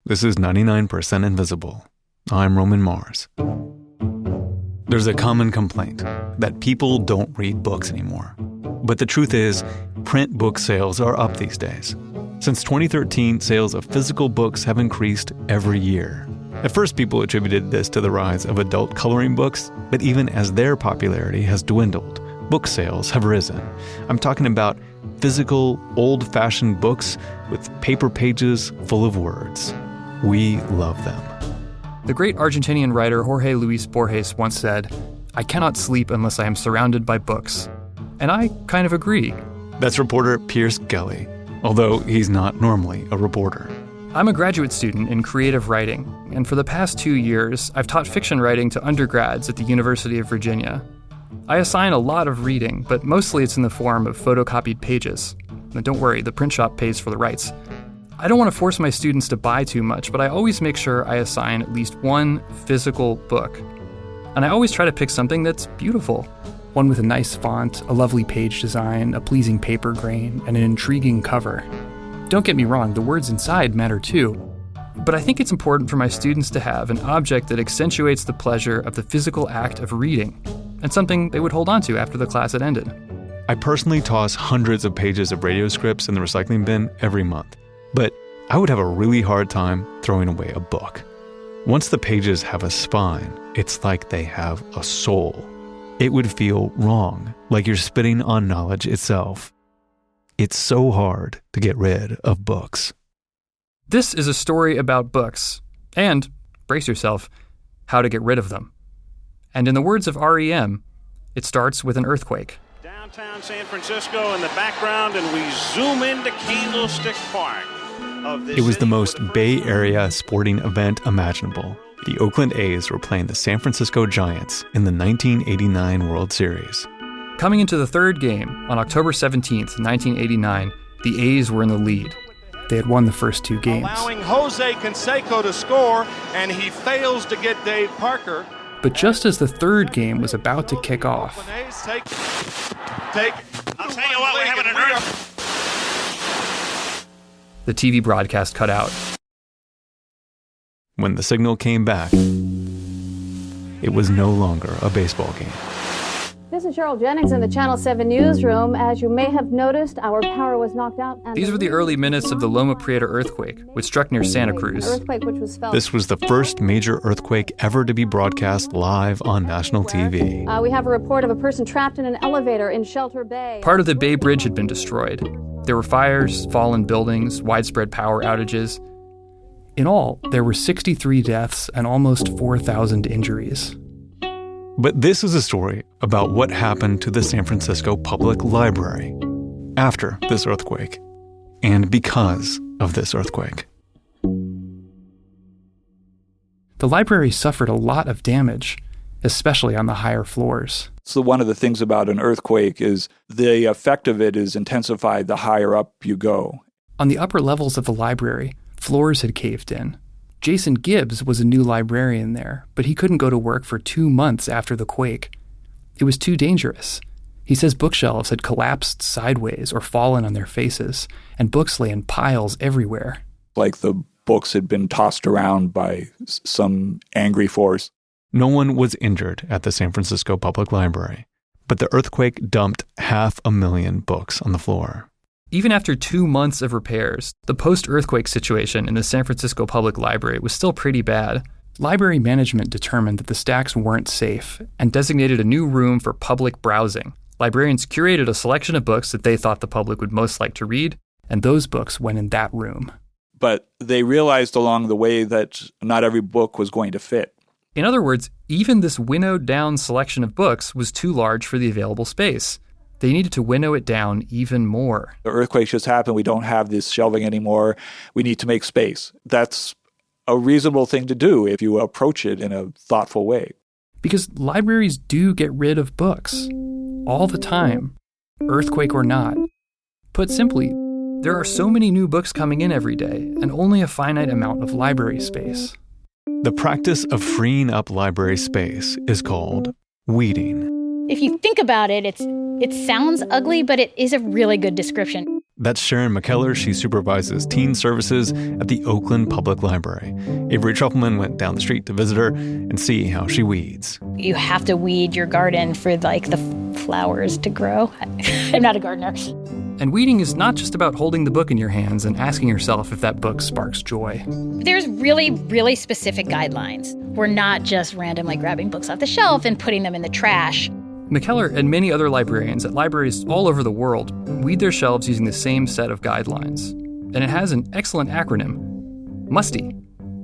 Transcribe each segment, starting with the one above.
This is 99% Invisible. I'm Roman Mars. There's a common complaint that people don't read books anymore. But the truth is, print book sales are up these days. Since 2013, sales of physical books have increased every year. At first, people attributed this to the rise of adult coloring books, but even as their popularity has dwindled, book sales have risen. I'm talking about physical, old-fashioned books with paper pages full of words. We love them. The great Argentinian writer Jorge Luis Borges once said, "I cannot sleep unless I am surrounded by books." And I kind of agree. That's reporter Pierce Gelly, although he's not normally a reporter. I'm a graduate student in creative writing, and for the past 2 years, I've taught fiction writing to undergrads at the University of Virginia. I assign a lot of reading, but mostly it's in the form of photocopied pages. Now, don't worry, the print shop pays for the rights. I don't want to force my students to buy too much, but I always make sure I assign at least one physical book. And I always try to pick something that's beautiful. One with a nice font, a lovely page design, a pleasing paper grain, and an intriguing cover. Don't get me wrong, the words inside matter too. But I think it's important for my students to have an object that accentuates the pleasure of the physical act of reading, and something they would hold on to after the class had ended. I personally toss hundreds of pages of radio scripts in the recycling bin every month. But I would have a really hard time throwing away a book. Once the pages have a spine, it's like they have a soul. It would feel wrong, like you're spitting on knowledge itself. It's so hard to get rid of books. This is a story about books, and, brace yourself, how to get rid of them. And in the words of REM, it starts with an earthquake. Downtown San Francisco in the background, and we zoom into Candlestick Park. It was the most Bay Area sporting event imaginable. The Oakland A's were playing the San Francisco Giants in the 1989 World Series. Coming into the third game on October 17th, 1989, the A's were in the lead. They had won the first 2 games. Allowing Jose Canseco to score, and he fails to get Dave Parker. But just as the third game was about to kick off, I'll tell you what, we're having an earthquake. the TV broadcast cut out. When the signal came back, it was no longer a baseball game. This is Cheryl Jennings in the Channel 7 newsroom. As you may have noticed, our power was knocked out. These were the early minutes of the Loma Prieta earthquake, which struck near Santa Cruz. This was the first major earthquake ever to be broadcast live on national TV. We have a report of a person trapped in an elevator in Shelter Bay. Part of the Bay Bridge had been destroyed. There were fires, fallen buildings, widespread power outages. In all, there were 63 deaths and almost 4,000 injuries. But this is a story about what happened to the San Francisco Public Library after this earthquake and because of this earthquake. The library suffered a lot of damage, especially on the higher floors. So one of the things about an earthquake is the effect of it is intensified the higher up you go. On the upper levels of the library, floors had caved in. Jason Gibbs was a new librarian there, but he couldn't go to work for 2 months after the quake. It was too dangerous. He says bookshelves had collapsed sideways or fallen on their faces, and books lay in piles everywhere. Like the books had been tossed around by some angry force. No one was injured at the San Francisco Public Library, but the earthquake dumped 500,000 books on the floor. Even after 2 months of repairs, the post-earthquake situation in the San Francisco Public Library was still pretty bad. Library management determined that the stacks weren't safe and designated a new room for public browsing. Librarians curated a selection of books that they thought the public would most like to read, and those books went in that room. But they realized along the way that not every book was going to fit. In other words, even this winnowed-down selection of books was too large for the available space. They needed to winnow it down even more. The earthquake just happened. We don't have this shelving anymore. We need to make space. That's a reasonable thing to do if you approach it in a thoughtful way. Because libraries do get rid of books. All the time. Earthquake or not. Put simply, there are so many new books coming in every day and only a finite amount of library space. The practice of freeing up library space is called weeding. If you think about it, it sounds ugly, but it is a really good description. That's Sharon McKellar. She supervises teen services at the Oakland Public Library. Avery Trufelman went down the street to visit her and see how she weeds. You have to weed your garden for the flowers to grow. I'm not a gardener. And weeding is not just about holding the book in your hands and asking yourself if that book sparks joy. There's really, really specific guidelines. We're not just randomly grabbing books off the shelf and putting them in the trash. McKellar and many other librarians at libraries all over the world weed their shelves using the same set of guidelines. And it has an excellent acronym, MUSTY,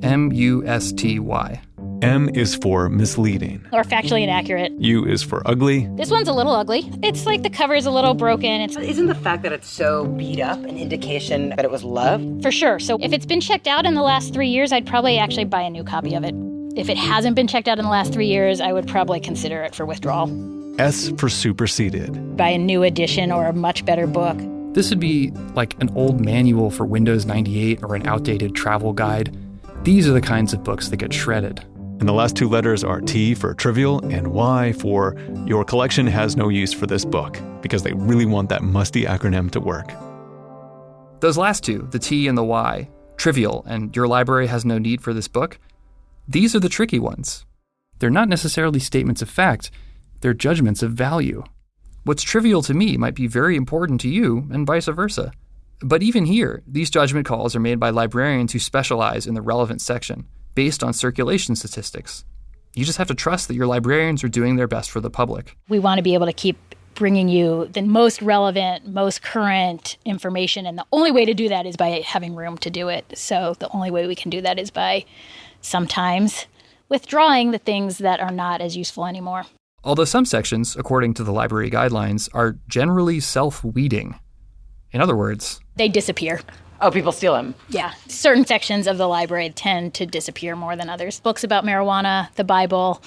M-U-S-T-Y. M is for misleading. Or factually inaccurate. U is for ugly. This one's a little ugly. It's like the cover's a little broken. Isn't the fact that it's so beat up an indication that it was loved? For sure. So if it's been checked out in the last 3 years, I'd probably actually buy a new copy of it. If it hasn't been checked out in the last 3 years, I would probably consider it for withdrawal. S for superseded. Buy a new edition or a much better book. This would be like an old manual for Windows 98 or an outdated travel guide. These are the kinds of books that get shredded. And the last two letters are T for trivial and Y for your collection has no use for this book, because they really want that musty acronym to work. Those last two, the T and the Y, trivial and your library has no need for this book, these are the tricky ones. They're not necessarily statements of fact, they're judgments of value. What's trivial to me might be very important to you, and vice versa. But even here, these judgment calls are made by librarians who specialize in the relevant section, based on circulation statistics. You just have to trust that your librarians are doing their best for the public. We want to be able to keep bringing you the most relevant, most current information, and the only way to do that is by having room to do it. So the only way we can do that is by sometimes withdrawing the things that are not as useful anymore. Although some sections, according to the library guidelines, are generally self-weeding. In other words, they disappear. Oh, people steal them. Yeah. Certain sections of the library tend to disappear more than others. Books about marijuana, the Bible,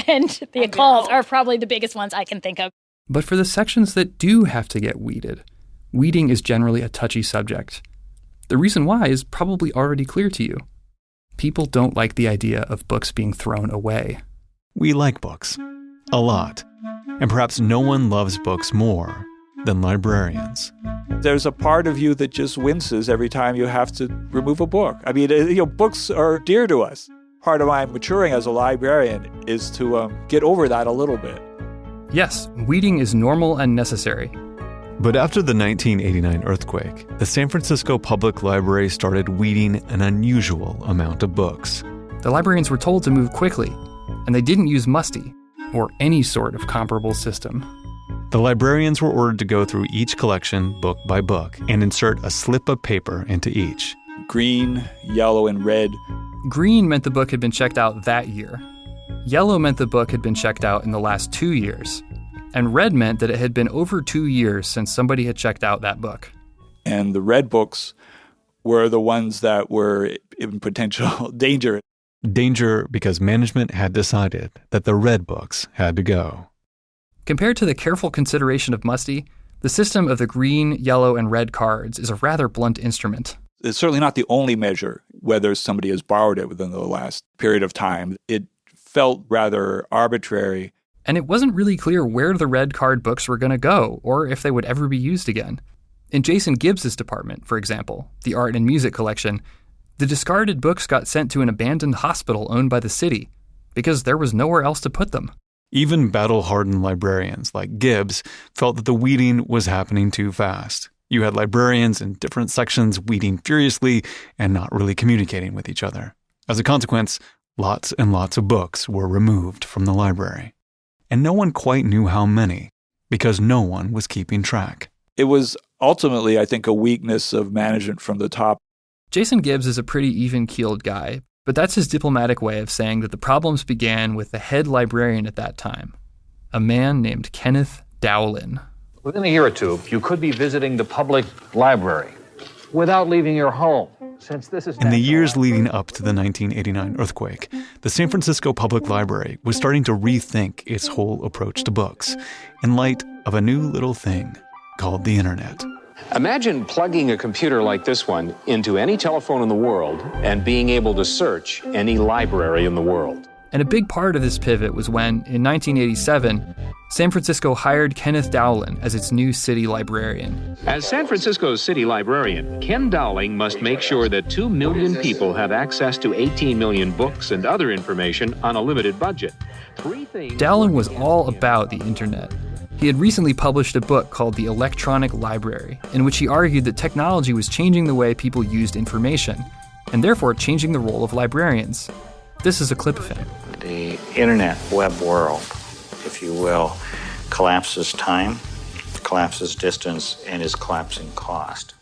and the occult are probably the biggest ones I can think of. But for the sections that do have to get weeded, weeding is generally a touchy subject. The reason why is probably already clear to you. People don't like the idea of books being thrown away. We like books. A lot. And perhaps no one loves books more than librarians. There's a part of you that just winces every time you have to remove a book. I mean, books are dear to us. Part of my maturing as a librarian is to get over that a little bit. Yes, weeding is normal and necessary. But after the 1989 earthquake, the San Francisco Public Library started weeding an unusual amount of books. The librarians were told to move quickly, and they didn't use MUSTY, or any sort of comparable system. The librarians were ordered to go through each collection book by book and insert a slip of paper into each. Green, yellow, and red. Green meant the book had been checked out that year. Yellow meant the book had been checked out in the last 2 years. And red meant that it had been over 2 years since somebody had checked out that book. And the red books were the ones that were in potential danger. Danger because management had decided that the red books had to go. Compared to the careful consideration of MUSTY, the system of the green, yellow, and red cards is a rather blunt instrument. It's certainly not the only measure whether somebody has borrowed it within the last period of time. It felt rather arbitrary. And it wasn't really clear where the red card books were going to go, or if they would ever be used again. In Jason Gibbs's department, for example, the art and music collection, the discarded books got sent to an abandoned hospital owned by the city, because there was nowhere else to put them. Even battle-hardened librarians like Gibbs felt that the weeding was happening too fast. You had librarians in different sections weeding furiously and not really communicating with each other. As a consequence, lots and lots of books were removed from the library. And no one quite knew how many, because no one was keeping track. It was ultimately, I think, a weakness of management from the top. Jason Gibbs is a pretty even-keeled guy, but that's his diplomatic way of saying that the problems began with the head librarian at that time, a man named Kenneth Dowlin. Within a year or two, you could be visiting the public library without leaving your home. Since this is in the years leading up to the 1989 earthquake, the San Francisco Public Library was starting to rethink its whole approach to books in light of a new little thing called the internet. Imagine plugging a computer like this one into any telephone in the world and being able to search any library in the world. And a big part of this pivot was when, in 1987, San Francisco hired Kenneth Dowling as its new city librarian. As San Francisco's city librarian, Ken Dowling must make sure that 2 million people have access to 18 million books and other information on a limited budget. Dowling was all about the internet. He had recently published a book called The Electronic Library, in which he argued that technology was changing the way people used information, and therefore changing the role of librarians. This is a clip of him. The internet web world, if you will, collapses time, collapses distance, and is collapsing cost.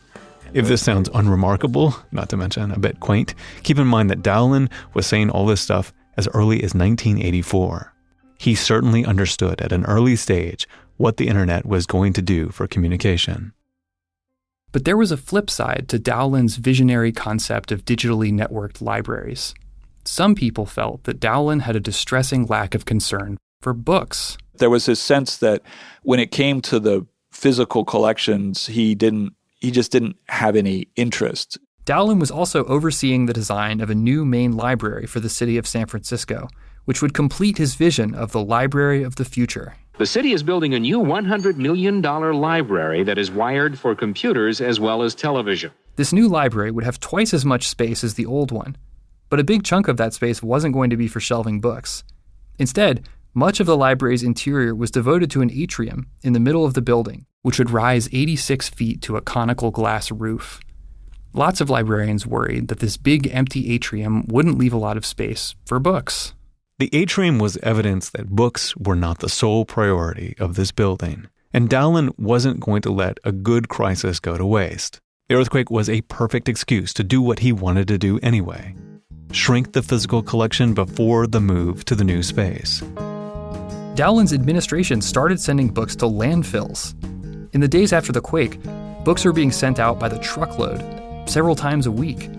If this sounds unremarkable, not to mention a bit quaint, keep in mind that Dowling was saying all this stuff as early as 1984. He certainly understood at an early stage what the internet was going to do for communication. But there was a flip side to Dowling's visionary concept of digitally networked libraries. Some people felt that Dowling had a distressing lack of concern for books. There was this sense that when it came to the physical collections, he just didn't have any interest. Dowling was also overseeing the design of a new main library for the city of San Francisco, which would complete his vision of the library of the future. The city is building a new $100 million library that is wired for computers as well as television. This new library would have twice as much space as the old one, but a big chunk of that space wasn't going to be for shelving books. Instead, much of the library's interior was devoted to an atrium in the middle of the building, which would rise 86 feet to a conical glass roof. Lots of librarians worried that this big empty atrium wouldn't leave a lot of space for books. The atrium was evidence that books were not the sole priority of this building, and Dowling wasn't going to let a good crisis go to waste. The earthquake was a perfect excuse to do what he wanted to do anyway: shrink the physical collection before the move to the new space. Dowling's administration started sending books to landfills. In the days after the quake, books were being sent out by the truckload, several times a week.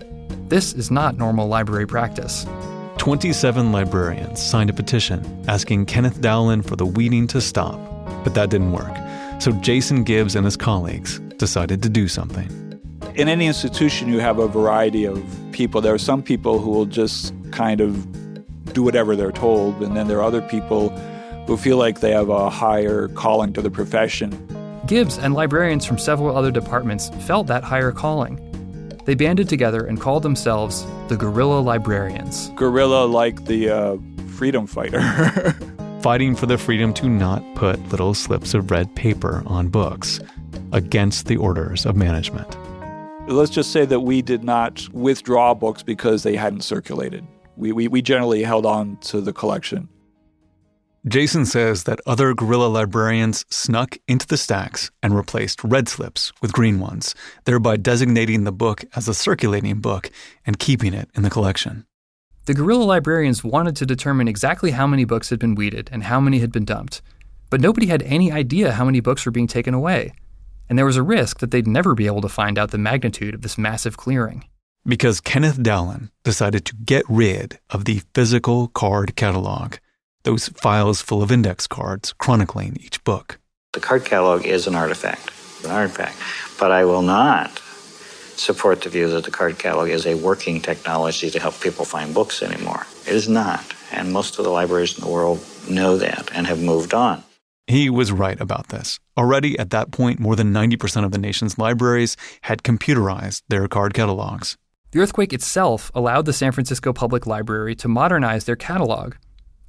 This is not normal library practice. 27 librarians signed a petition asking Kenneth Dowling for the weeding to stop, but that didn't work. So Jason Gibbs and his colleagues decided to do something. In any institution, you have a variety of people. There are some people who will just kind of do whatever they're told, and then there are other people who feel like they have a higher calling to the profession. Gibbs and librarians from several other departments felt that higher calling. They banded together and called themselves the Guerrilla Librarians. Guerrilla like the freedom fighter. Fighting for the freedom to not put little slips of red paper on books, against the orders of management. Let's just say that we did not withdraw books because they hadn't circulated. We generally held on to the collection. Jason says that other guerrilla librarians snuck into the stacks and replaced red slips with green ones, thereby designating the book as a circulating book and keeping it in the collection. The guerrilla librarians wanted to determine exactly how many books had been weeded and how many had been dumped, but nobody had any idea how many books were being taken away, and there was a risk that they'd never be able to find out the magnitude of this massive clearing. Because Kenneth Dowling decided to get rid of the physical card catalog, those files full of index cards chronicling each book. The card catalog is an artifact, but I will not support the view that the card catalog is a working technology to help people find books anymore. It is not, and most of the libraries in the world know that and have moved on. He was right about this. Already at that point, more than 90% of the nation's libraries had computerized their card catalogs. The earthquake itself allowed the San Francisco Public Library to modernize their catalog.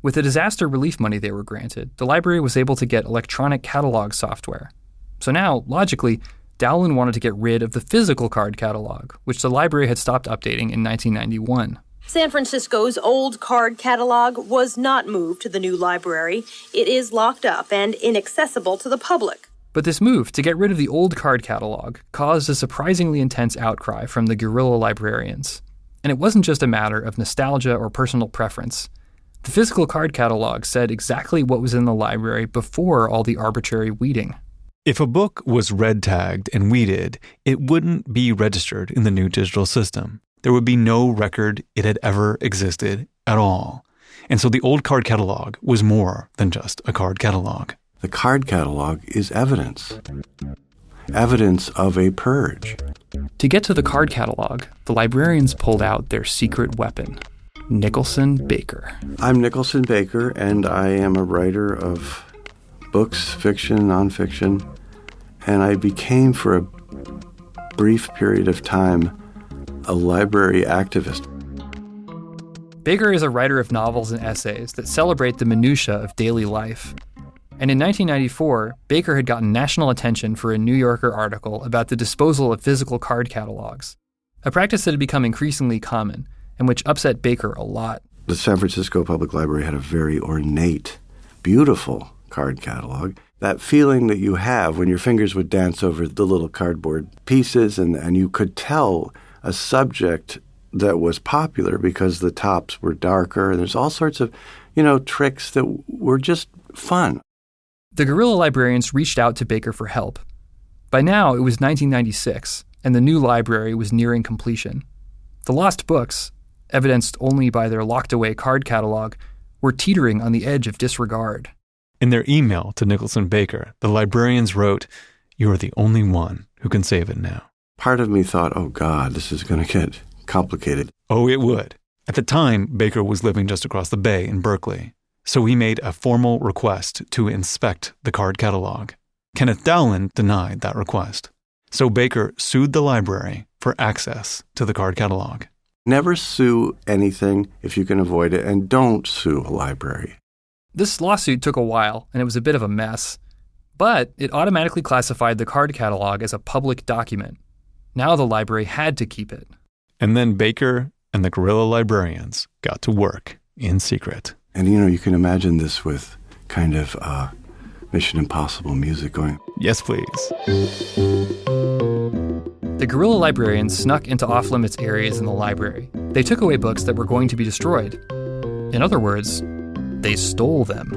With the disaster relief money they were granted, the library was able to get electronic catalog software. So now, logically, Dowling wanted to get rid of the physical card catalog, which the library had stopped updating in 1991. San Francisco's old card catalog was not moved to the new library. It is locked up and inaccessible to the public. But this move to get rid of the old card catalog caused a surprisingly intense outcry from the guerrilla librarians. And it wasn't just a matter of nostalgia or personal preference. The physical card catalog said exactly what was in the library before all the arbitrary weeding. If a book was red tagged and weeded, it wouldn't be registered in the new digital system. There would be no record it had ever existed at all. And so the old card catalog was more than just a card catalog. The card catalog is evidence. Evidence of a purge. To get to the card catalog, the librarians pulled out their secret weapon. Nicholson Baker. I'm Nicholson Baker, and I am a writer of books, fiction, nonfiction, and I became, for a brief period of time, a library activist. Baker is a writer of novels and essays that celebrate the minutiae of daily life. And in 1994, Baker had gotten national attention for a New Yorker article about the disposal of physical card catalogs, a practice that had become increasingly common and which upset Baker a lot. The San Francisco Public Library had a very ornate, beautiful card catalog. That feeling that you have when your fingers would dance over the little cardboard pieces and you could tell a subject that was popular because the tops were darker, and there's all sorts of, tricks that were just fun. The guerrilla librarians reached out to Baker for help. By now, it was 1996, and the new library was nearing completion. The lost books, evidenced only by their locked-away card catalog, were teetering on the edge of disregard. In their email to Nicholson Baker, the librarians wrote, "You are the only one who can save it now." Part of me thought, oh God, this is going to get complicated. Oh, it would. At the time, Baker was living just across the bay in Berkeley, so he made a formal request to inspect the card catalog. Kenneth Dowland denied that request, so Baker sued the library for access to the card catalog. Never sue anything if you can avoid it, and don't sue a library. This lawsuit took a while, and it was a bit of a mess, but it automatically classified the card catalog as a public document. Now the library had to keep it. And then Baker and the guerrilla librarians got to work in secret. And you can imagine this with kind of Mission Impossible music going. Yes, please. The guerrilla librarians snuck into off-limits areas in the library. They took away books that were going to be destroyed. In other words, they stole them.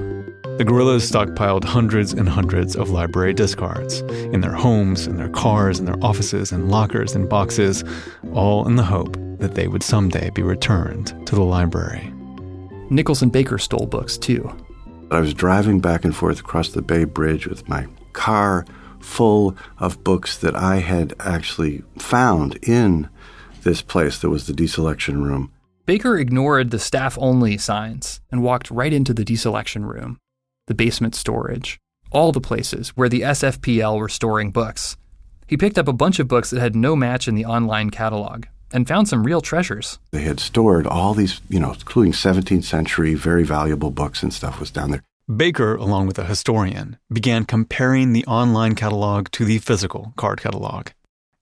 The guerrillas stockpiled hundreds and hundreds of library discards in their homes, in their cars, in their offices, in lockers, and boxes, all in the hope that they would someday be returned to the library. Nicholson Baker stole books, too. I was driving back and forth across the Bay Bridge with my car full of books that I had actually found in this place that was the deselection room. Baker ignored the staff-only signs and walked right into the deselection room, the basement storage, all the places where the SFPL were storing books. He picked up a bunch of books that had no match in the online catalog and found some real treasures. They had stored all these, including 17th century, very valuable books and stuff was down there. Baker, along with a historian, began comparing the online catalog to the physical card catalog.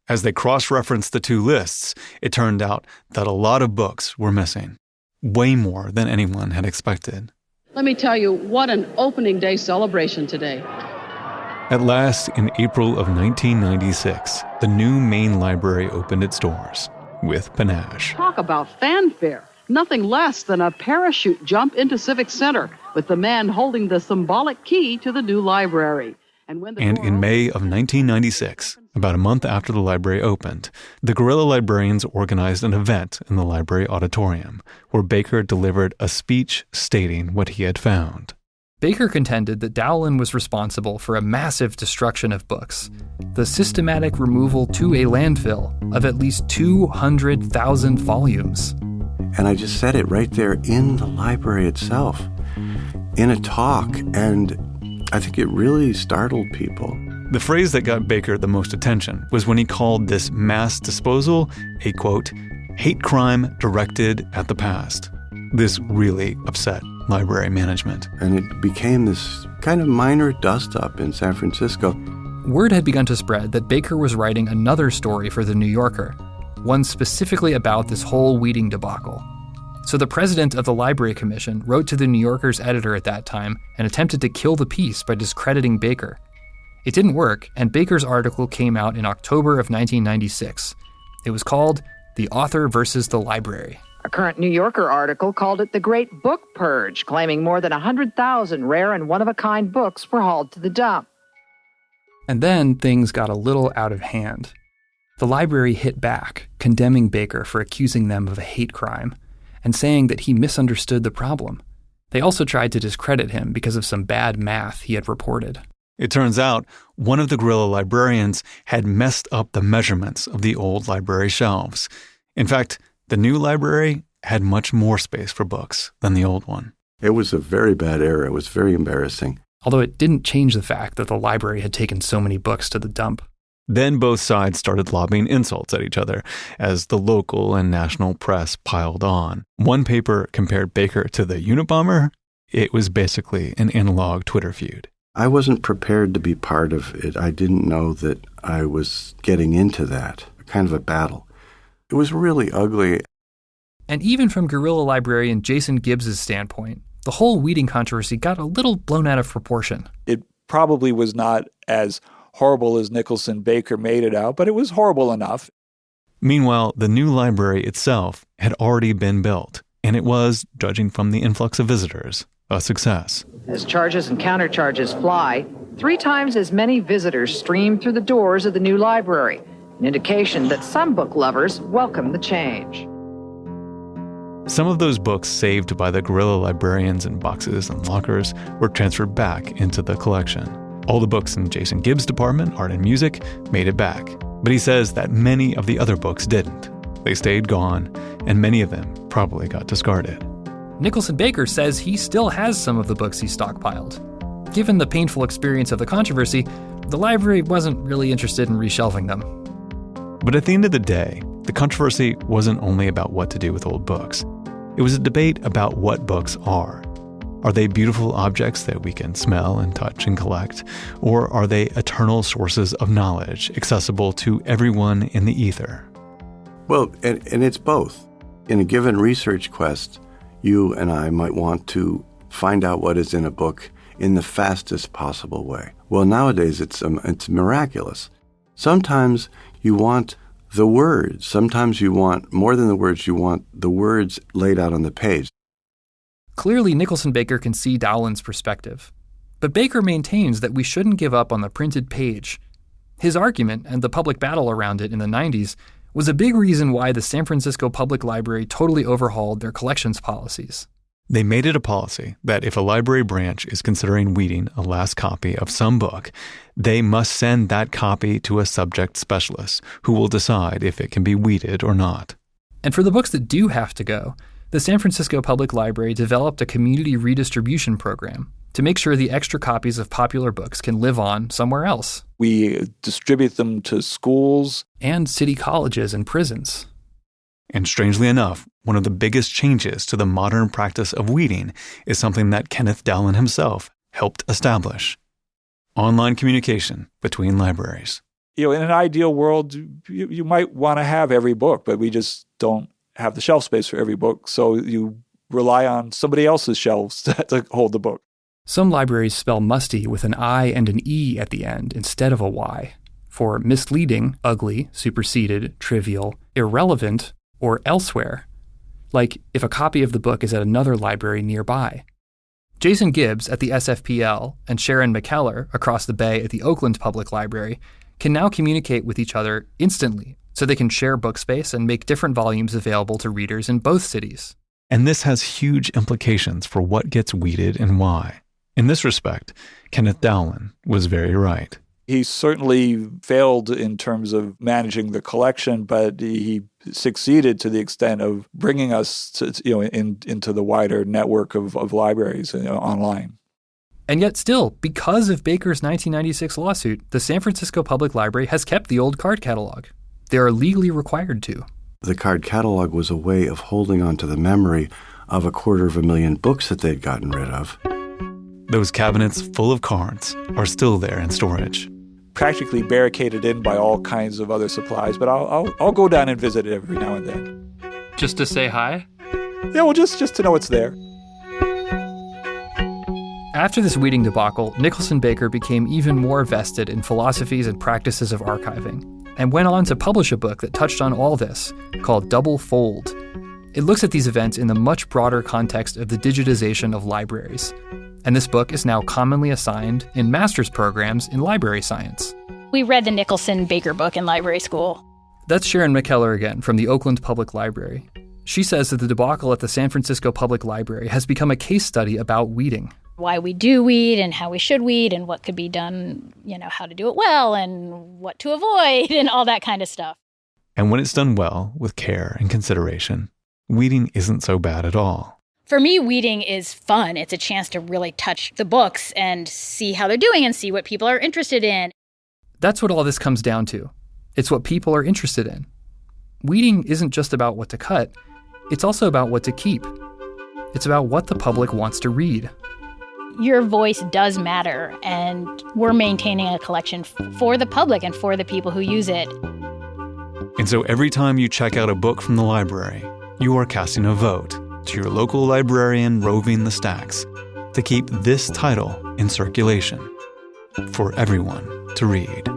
As they cross-referenced the two lists, it turned out that a lot of books were missing, way more than anyone had expected. Let me tell you, what an opening day celebration today. At last, in April of 1996, the new main library opened its doors with panache. Talk about fanfare. Nothing less than a parachute jump into Civic Center with the man holding the symbolic key to the new library. And in May of 1996, about a month after the library opened, the guerrilla librarians organized an event in the library auditorium where Baker delivered a speech stating what he had found. Baker contended that Dowland was responsible for a massive destruction of books, the systematic removal to a landfill of at least 200,000 volumes. And I just said it right there in the library itself, in a talk, and I think it really startled people. The phrase that got Baker the most attention was when he called this mass disposal a, quote, hate crime directed at the past. This really upset library management. And it became this kind of minor dust-up in San Francisco. Word had begun to spread that Baker was writing another story for The New Yorker, one specifically about this whole weeding debacle. So the president of the Library Commission wrote to The New Yorker's editor at that time and attempted to kill the piece by discrediting Baker. It didn't work, and Baker's article came out in October of 1996. It was called The Author versus the Library. A current New Yorker article called it the Great Book Purge, claiming more than 100,000 rare and one-of-a-kind books were hauled to the dump. And then things got a little out of hand. The library hit back, condemning Baker for accusing them of a hate crime and saying that he misunderstood the problem. They also tried to discredit him because of some bad math he had reported. It turns out one of the guerrilla librarians had messed up the measurements of the old library shelves. In fact, the new library had much more space for books than the old one. It was a very bad era. It was very embarrassing. Although it didn't change the fact that the library had taken so many books to the dump. Then both sides started lobbing insults at each other as the local and national press piled on. One paper compared Baker to the Unabomber. It was basically an analog Twitter feud. I wasn't prepared to be part of it. I didn't know that I was getting into that, kind of a battle. It was really ugly. And even from guerrilla librarian Jason Gibbs' standpoint, the whole weeding controversy got a little blown out of proportion. It probably was not as horrible as Nicholson Baker made it out, but it was horrible enough. Meanwhile, the new library itself had already been built, and it was, judging from the influx of visitors, a success. As charges and countercharges fly, 3 times as many visitors stream through the doors of the new library, an indication that some book lovers welcome the change. Some of those books saved by the guerrilla librarians in boxes and lockers were transferred back into the collection. All the books in Jason Gibbs' department, art and music, made it back. But he says that many of the other books didn't. They stayed gone, and many of them probably got discarded. Nicholson Baker says he still has some of the books he stockpiled. Given the painful experience of the controversy, the library wasn't really interested in reshelving them. But at the end of the day, the controversy wasn't only about what to do with old books. It was a debate about what books are. Are they beautiful objects that we can smell and touch and collect? Or are they eternal sources of knowledge accessible to everyone in the ether? Well, and it's both. In a given research quest, you and I might want to find out what is in a book in the fastest possible way. Well, nowadays it's miraculous. Sometimes you want the words. Sometimes you want more than the words. You want the words laid out on the page. Clearly, Nicholson Baker can see Dowland's perspective. But Baker maintains that we shouldn't give up on the printed page. His argument, and the public battle around it in the 90s, was a big reason why the San Francisco Public Library totally overhauled their collections policies. They made it a policy that if a library branch is considering weeding a last copy of some book, they must send that copy to a subject specialist who will decide if it can be weeded or not. And for the books that do have to go, the San Francisco Public Library developed a community redistribution program to make sure the extra copies of popular books can live on somewhere else. We distribute them to schools. And city colleges and prisons. And strangely enough, one of the biggest changes to the modern practice of weeding is something that Kenneth Dowland himself helped establish: online communication between libraries. In an ideal world, you might want to have every book, but we just don't have the shelf space for every book, so you rely on somebody else's shelves to hold the book. Some libraries spell musty with an I and an E at the end instead of a Y, for misleading, ugly, superseded, trivial, irrelevant, or elsewhere, like if a copy of the book is at another library nearby. Jason Gibbs at the SFPL and Sharon McKellar across the bay at the Oakland Public Library can now communicate with each other instantly so they can share book space and make different volumes available to readers in both cities. And this has huge implications for what gets weeded and why. In this respect, Kenneth Dowland was very right. He certainly failed in terms of managing the collection, but he succeeded to the extent of bringing us to, into the wider network of libraries online. And yet still, because of Baker's 1996 lawsuit, the San Francisco Public Library has kept the old card catalog. They are legally required to. The card catalog was a way of holding on to the memory of 250,000 books that they'd gotten rid of. Those cabinets full of cards are still there in storage. Practically barricaded in by all kinds of other supplies, but I'll go down and visit it every now and then. Just to say hi? Yeah, well, just to know it's there. After this weeding debacle, Nicholson Baker became even more vested in philosophies and practices of archiving, and went on to publish a book that touched on all this, called Double Fold. It looks at these events in the much broader context of the digitization of libraries. And this book is now commonly assigned in master's programs in library science. We read the Nicholson Baker book in library school. That's Sharon McKellar again from the Oakland Public Library. She says that the debacle at the San Francisco Public Library has become a case study about weeding. Why we do weed and how we should weed and what could be done, how to do it well and what to avoid and all that kind of stuff. And when it's done well, with care and consideration, weeding isn't so bad at all. For me, weeding is fun. It's a chance to really touch the books and see how they're doing and see what people are interested in. That's what all this comes down to. It's what people are interested in. Weeding isn't just about what to cut. It's also about what to keep. It's about what the public wants to read. Your voice does matter, and we're maintaining a collection for the public and for the people who use it. And so every time you check out a book from the library, you are casting a vote to your local librarian roving the stacks to keep this title in circulation for everyone to read.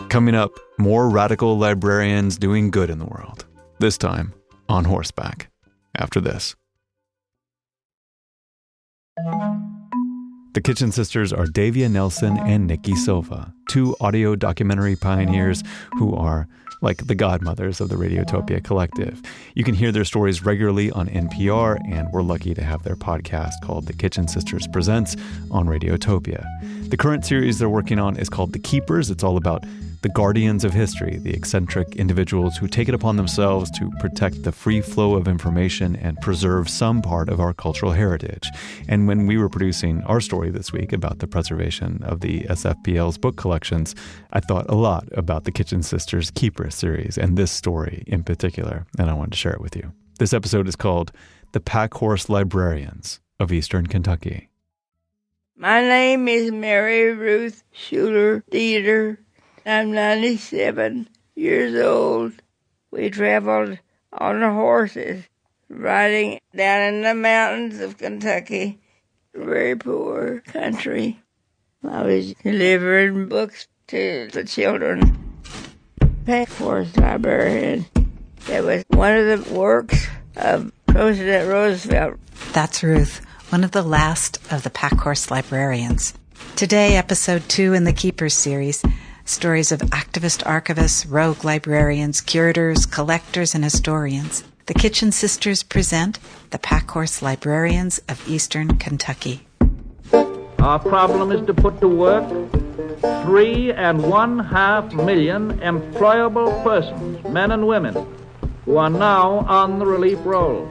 Coming up, more radical librarians doing good in the world, this time on horseback, after this. The Kitchen Sisters are Davia Nelson and Nikki Silva, two audio documentary pioneers who are like the godmothers of the Radiotopia Collective. You can hear their stories regularly on NPR, and we're lucky to have their podcast called The Kitchen Sisters Presents on Radiotopia. The current series they're working on is called The Keepers. It's all about the guardians of history, the eccentric individuals who take it upon themselves to protect the free flow of information and preserve some part of our cultural heritage. And when we were producing our story this week about the preservation of the SFPL's book collections, I thought a lot about the Kitchen Sisters Keepers series and this story in particular, and I wanted to share it with you. This episode is called The Packhorse Librarians of Eastern Kentucky. My name is Mary Ruth Schuler Dieter. I'm 97 years old. We traveled on horses, riding down in the mountains of Kentucky, very poor country. I was delivering books to the children. Packhorse librarian. That was one of the works of President Roosevelt. That's Ruth, one of the last of the Packhorse librarians. Today, episode 2 in the Keepers series, stories of activist archivists, rogue librarians, curators, collectors, and historians. The Kitchen Sisters present the Packhorse Librarians of Eastern Kentucky. Our problem is to put to work 3.5 million employable persons, men and women, who are now on the relief rolls.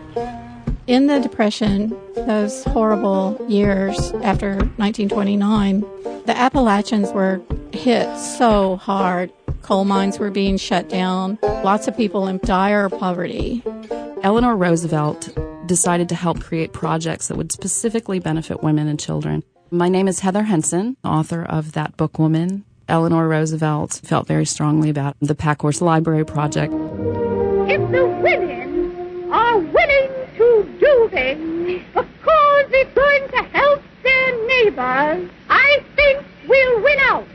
In the Depression, those horrible years after 1929, the Appalachians were hit so hard. Coal mines were being shut down. Lots of people in dire poverty. Eleanor Roosevelt decided to help create projects that would specifically benefit women and children. My name is Heather Henson, author of That Book Woman. Eleanor Roosevelt felt very strongly about the Packhorse Library Project. If the women are willing to do things because it's going to help their neighbors, I think we'll win out.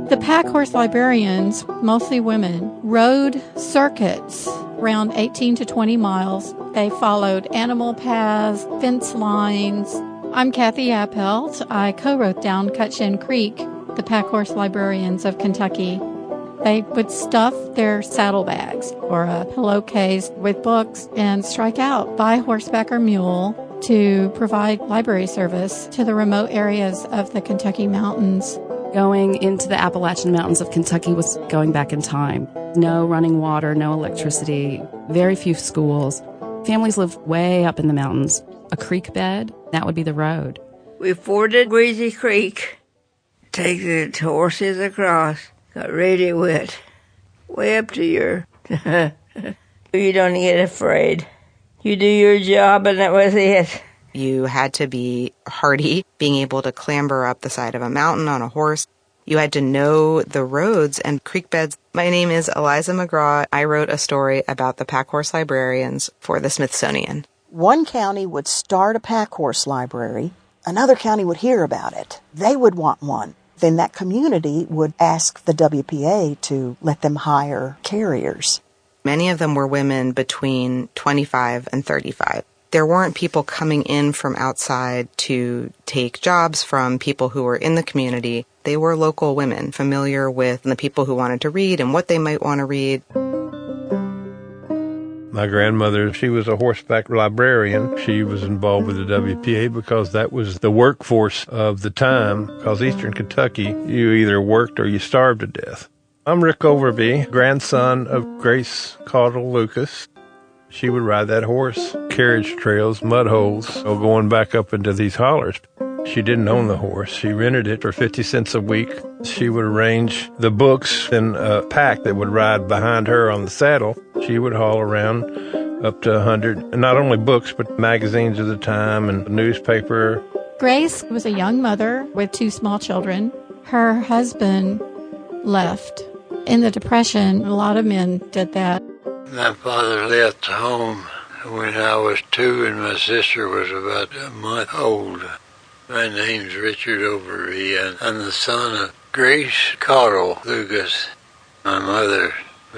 The Packhorse librarians, mostly women, rode circuits around 18 to 20 miles. They followed animal paths, fence lines. I'm Kathy Appelt. I co-wrote down Cutchin Creek, the Packhorse Librarians of Kentucky. They would stuff their saddlebags or a pillowcase with books and strike out by horseback or mule to provide library service to the remote areas of the Kentucky mountains. Going into the Appalachian Mountains of Kentucky was going back in time. No running water, no electricity, very few schools. Families lived way up in the mountains. A creek bed, that would be the road. We forded Greasy Creek, take the horses across, got really wet, way up to your... You don't get afraid. You do your job and that was it. You had to be hardy, being able to clamber up the side of a mountain on a horse. You had to know the roads and creek beds. My name is Eliza McGraw. I wrote a story about the Packhorse Librarians for the Smithsonian. One county would start a Packhorse library. Another county would hear about it. They would want one. Then that community would ask the WPA to let them hire carriers. Many of them were women between 25 and 35. There weren't people coming in from outside to take jobs from people who were in the community. They were local women, familiar with the people who wanted to read and what they might want to read. My grandmother, she was a horseback librarian. She was involved with the WPA because that was the workforce of the time, because Eastern Kentucky, you either worked or you starved to death. I'm Rick Overby, grandson of Grace Caudle Lucas. She would ride that horse, carriage trails, mud holes, going back up into these hollers. She didn't own the horse. She rented it for 50 cents a week. She would arrange the books in a pack that would ride behind her on the saddle. She would haul around up to 100, and not only books, but magazines of the time and newspaper. Grace was a young mother with 2 small children. Her husband left. In the Depression, a lot of men did that. My father left home when I was 2 and my sister was about a month old. My name's Richard Overby, and I'm the son of Grace Caudle Lucas. My mother,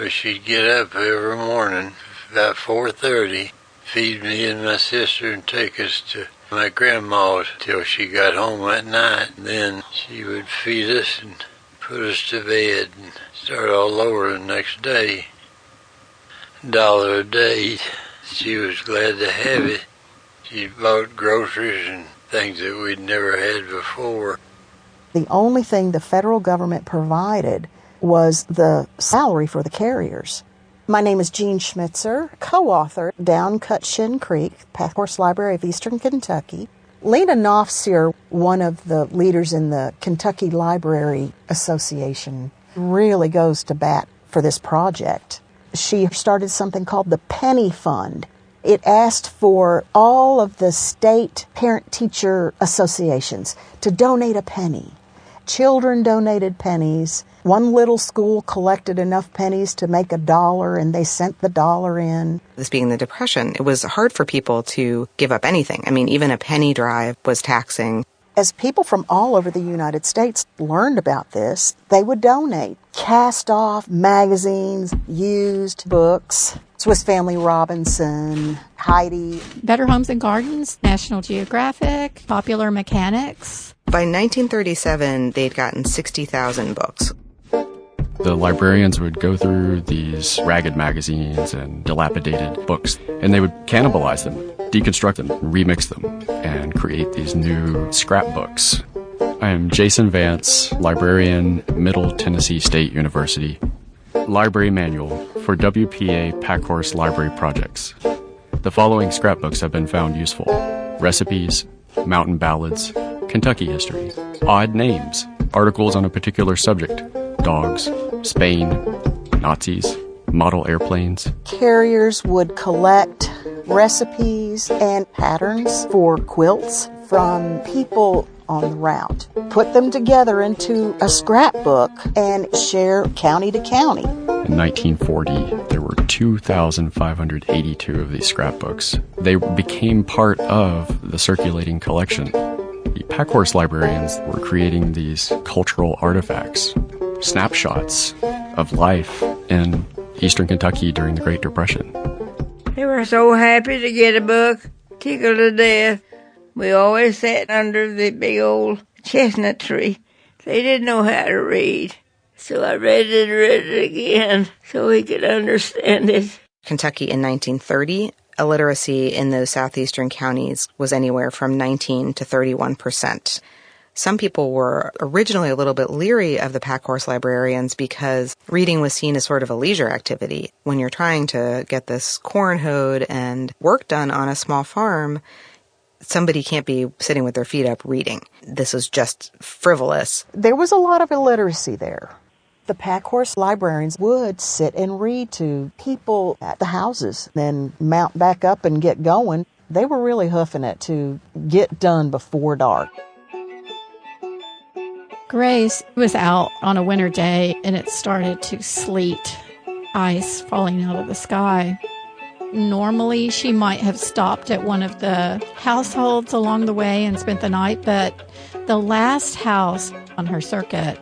she'd get up every morning about 4:30, feed me and my sister and take us to my grandma's till she got home at night. And then she would feed us and put us to bed and start all over the next day. $1 a day. She was glad to have it. She bought groceries and things that we'd never had before. The only thing the federal government provided was the salary for the carriers. My name is Jean Schmitzer, co-author, Down Cut Shin Creek, Packhorse Library of Eastern Kentucky. Lena Knopfseer, one of the leaders in the Kentucky Library Association, really goes to bat for this project. She started something called the Penny Fund. It asked for all of the state parent-teacher associations to donate a penny. Children donated pennies. One little school collected enough pennies to make $1, and they sent the $1 in. This being the Depression, it was hard for people to give up anything. I mean, even a penny drive was taxing. As people from all over the United States learned about this, they would donate cast-off magazines, used books, Swiss Family Robinson, Heidi. Better Homes and Gardens, National Geographic, Popular Mechanics. By 1937, they'd gotten 60,000 books. The librarians would go through these ragged magazines and dilapidated books, and they would cannibalize them, deconstruct them, remix them, and create these new scrapbooks. I am Jason Vance, librarian, Middle Tennessee State University. Library Manual for WPA Packhorse Library Projects. The following scrapbooks have been found useful: recipes, mountain ballads, Kentucky history, odd names, articles on a particular subject, dogs, Spain, Nazis, model airplanes. Carriers would collect recipes and patterns for quilts from people on the route, put them together into a scrapbook, and share county to county. In 1940, there were 2,582 of these scrapbooks. They became part of the circulating collection. The Packhorse librarians were creating these cultural artifacts, snapshots of life in Eastern Kentucky during the Great Depression. They were so happy to get a book, tickled to death. We always sat under the big old chestnut tree. They didn't know how to read, so I read it again so we could understand it. Kentucky in 1930, illiteracy in those southeastern counties was anywhere from 19 to 31%. Some people were originally a little bit leery of the Packhorse librarians because reading was seen as sort of a leisure activity. When you're trying to get this corn hoed and work done on a small farm, somebody can't be sitting with their feet up reading. This is just frivolous. There was a lot of illiteracy there. The Packhorse librarians would sit and read to people at the houses, then mount back up and get going. They were really hoofing it to get done before dark. Grace was out on a winter day, and it started to sleet, ice falling out of the sky. Normally, she might have stopped at one of the households along the way and spent the night, but the last house on her circuit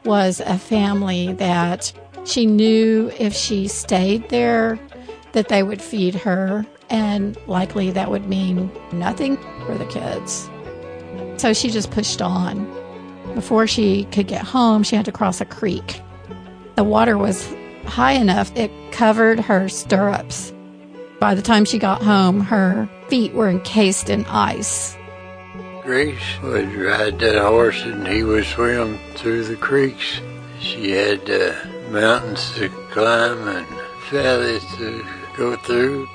was a family that she knew if she stayed there that they would feed her, and likely that would mean nothing for the kids. So she just pushed on. Before she could get home, she had to cross a creek. The water was high enough, it covered her stirrups. By the time she got home, her feet were encased in ice. Grace would ride that horse and he would swim through the creeks. She had mountains to climb and valleys to go through.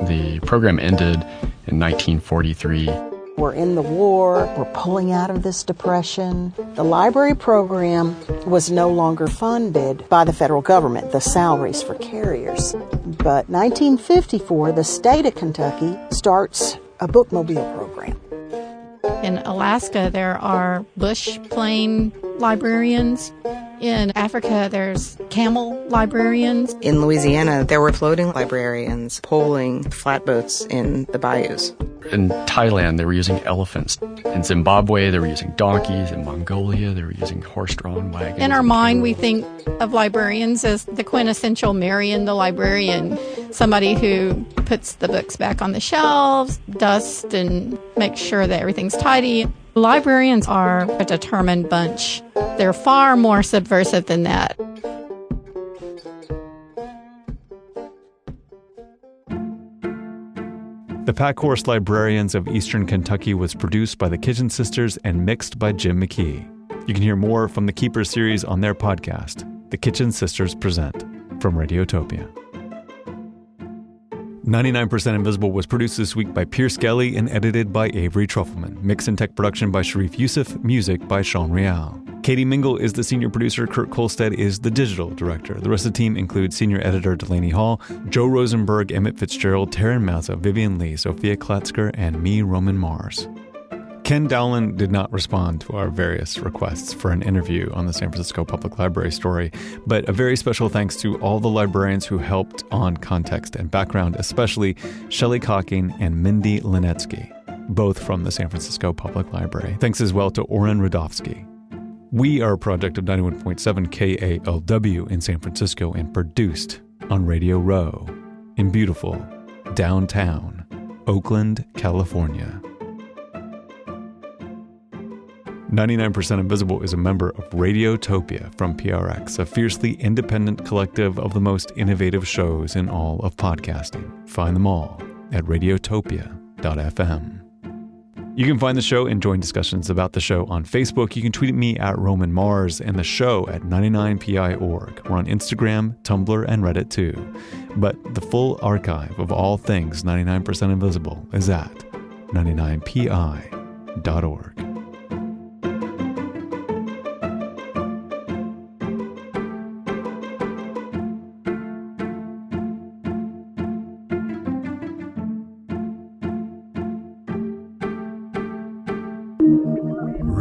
The program ended in 1943. We're in the war. We're pulling out of this depression. The library program was no longer funded by the federal government, the salaries for carriers. But 1954, the state of Kentucky starts a bookmobile program. In Alaska, there are bush plane librarians. In Africa, there's camel librarians. In Louisiana, there were floating librarians poling flatboats in the bayous. In Thailand, they were using elephants. In Zimbabwe, they were using donkeys. In Mongolia, they were using horse-drawn wagons. In our mind, we think of librarians as the quintessential Marian the librarian, somebody who puts the books back on the shelves, dusts and makes sure that everything's tidy. Librarians are a determined bunch. They're far more subversive than that. The Pack Horse Librarians of Eastern Kentucky was produced by the Kitchen Sisters and mixed by Jim McKee. You can hear more from the Keeper series on their podcast, The Kitchen Sisters Present, from Radiotopia. 99% Invisible was produced this week by Pierce Gelly and edited by Avery Trufelman. Mix and tech production by Sharif Youssef. Music by Sean Real. Katie Mingle is the senior producer. Kurt Kolstad is the digital director. The rest of the team includes senior editor Delaney Hall, Joe Rosenberg, Emmett Fitzgerald, Taryn Mazza, Vivian Lee, Sophia Klatzker, and me, Roman Mars. Ken Dowland did not respond to our various requests for an interview on the San Francisco Public Library story, but a very special thanks to all the librarians who helped on context and background, especially Shelley Cocking and Mindy Linetsky, both from the San Francisco Public Library. Thanks as well to Oren Radovsky. We are a project of 91.7 KALW in San Francisco and produced on Radio Row in beautiful downtown Oakland, California. 99% Invisible is a member of Radiotopia from PRX, a fiercely independent collective of the most innovative shows in all of podcasting. Find them all at radiotopia.fm. You can find the show and join discussions about the show on Facebook. You can tweet at me at Roman Mars and the show at 99pi.org. We're on Instagram, Tumblr, and Reddit too. But the full archive of all things 99% Invisible is at 99pi.org.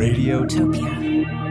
Radiotopia.